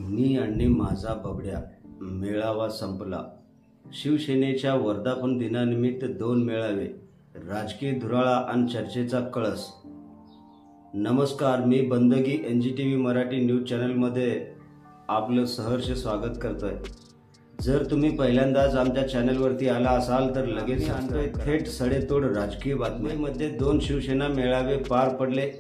मी आणि माझा बबड्या मेळावा संपला। शिवसेनेच्या वर्धापन दिनानिमित्त 2 मेळावे, राजकीय धुराळा आणि चर्चेचा कळस। नमस्कार, मी बंदगी NGTV मराठी न्यूज चॅनलमध्ये आपलं सहर्ष स्वागत करतोय। जर तुम्ही पहिल्यांदाच आमच्या चॅनलवरती आला असाल तर लगेच आणतोय थेट सडेतोड राजकीय बातमीमध्ये 2 शिवसेना मेळावे पार पडले।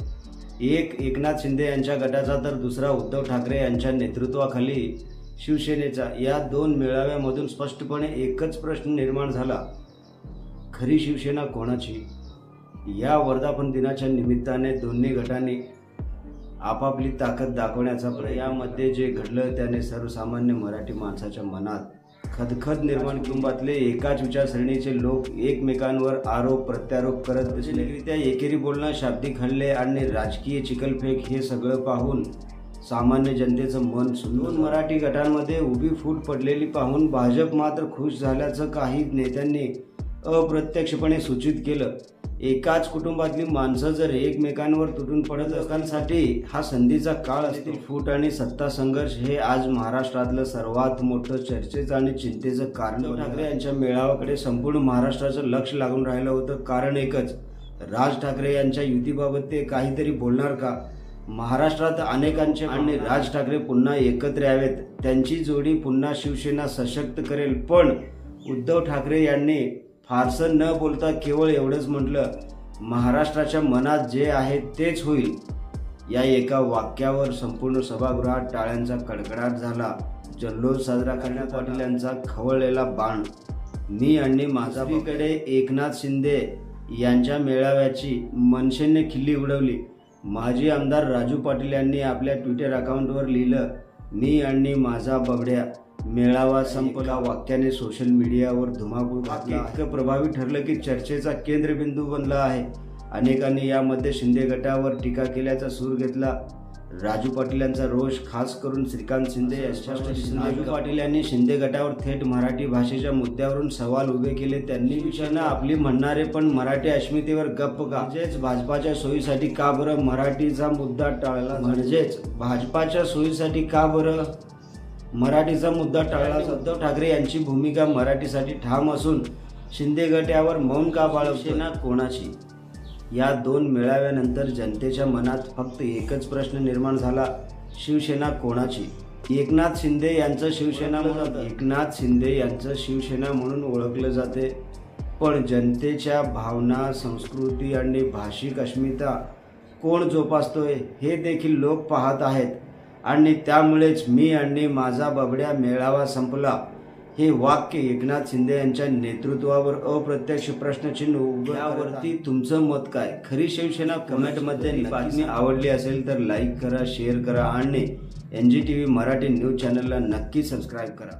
एक एकनाथ शिंदे यांच्या गटाचा तर दुसरा उद्धव ठाकरे यांच्या नेतृत्वाखाली शिवसेनेचा। या 2 मेळाव्यामधून स्पष्टपणे एकच प्रश्न निर्माण झाला, खरी शिवसेना कोणाची? या वर्धापन दिनाच्या निमित्ताने दोन्ही गटांनी आपापली ताकद दाखवण्याचा प्रयत्न। यामध्ये जे घडलं त्याने सर्वसामान्य मराठी माणसाच्या मनात खदखद निर्माण। कुटुंबातले एकाच विचारसरणीचे लोक एकमेकांवर आरोप प्रत्यारोप करत राजनैतिकरित्या एकेरी बोलणं, शाब्दिक हल्ले आणि राजकीय चिखलफेक हे सगळं पाहून सामान्य जनतेचं मन सुन्न। मराठी गटांमध्ये उभी फूट पडलेली पाहून भाजप मात्र खुश झाल्याचं काही नेत्यांनी अप्रत्यक्षपणे सूचित केलं। एकाच कुटुंबातली माणसं जर एकमेकांवर तुटून पडत असतानासाठी हा संधीचा काळ असतील। फूट आणि सत्ता संघर्ष हे आज महाराष्ट्रातलं सर्वात मोठं चर्चेचं आणि चिंतेचं कारण। ठाकरे यांच्या मेळाव्याकडे संपूर्ण महाराष्ट्राचं लक्ष लागून राहिलं होतं। कारण एकच, राज ठाकरे यांच्या युतीबाबत ते काहीतरी बोलणार का? महाराष्ट्रात अनेकांचे आणि राज ठाकरे पुन्हा एकत्र यावेत, त्यांची जोडी पुन्हा शिवसेना सशक्त करेल। पण उद्धव ठाकरे यांनी फारसं न बोलता केवळ एवढंच म्हटलं, महाराष्ट्राच्या मनात जे आहे तेच होईल। या एका वाक्यावर संपूर्ण सभागृहात टाळ्यांचा कडकडाट झाला। जल्लोष साजरा करण्यात पाटील यांचा खवळलेला बाण। मी आणि माझा कडे एकनाथ शिंदे यांच्या मेळाव्याची मनसेने खिल्ली उडवली। माजी आमदार राजू पाटील यांनी आपल्या ट्विटर अकाउंटवर लिहिलं, मी आणि माझा बबड्या मेळावा संपला। वाक्याने सोशल मीडियावर धुमाकूळ घातली। इतकं प्रभावी ठरलं की चर्चेचा केंद्रबिंदू बनला आहे। अनेकांनी यामध्ये शिंदे गटावर टीका केल्याचा सूर घेतला। राजू पाटील यांचा रोष खास करून श्रीकांत शिंदे यांच्यावर। राजू पाटील यांनी शिंदे गटावर थेट मराठी भाषेच्या मुद्द्यावरून सवाल उभे केले। त्यांनी विषयानं आपली म्हणणारे पण मराठी अस्मितेवर गप्प का? म्हणजेच भाजपाच्या सोयीसाठी का बरं मराठीचा मुद्दा टाळला? मराठीचा मुद्दा टाळला। उद्धव ठाकरे यांची भूमिका मराठीसाठी ठाम असून शिंदे गट यावर मौन का बाळगतो? शिवसेना कोणाची? या 2 मेळाव्यानंतर जनतेच्या मनात फक्त एकच प्रश्न निर्माण झाला, शिवसेना कोणाची? एकनाथ शिंदे यांचं शिवसेना म्हणून ओळखलं जाते, पण जनतेच्या भावना, संस्कृती आणि भाषिक अस्मिता कोण जोपासतोय हे देखील लोक पाहत आहेत। आणि त्यामुळेच मी आणि माझा बबड्या मेळावा संपला हे वाक्य एकनाथ शिंदे यांच्या नेतृत्वावर अप्रत्यक्ष प्रश्नचिन्ह उभं। यावरती तुमचं मत काय? खरी शिवसेना कमेंटमध्ये। बातमी आवडली असेल तर लाईक करा, शेअर करा आणि NGTV मराठी न्यूज चॅनलला नक्की सबस्क्राईब करा।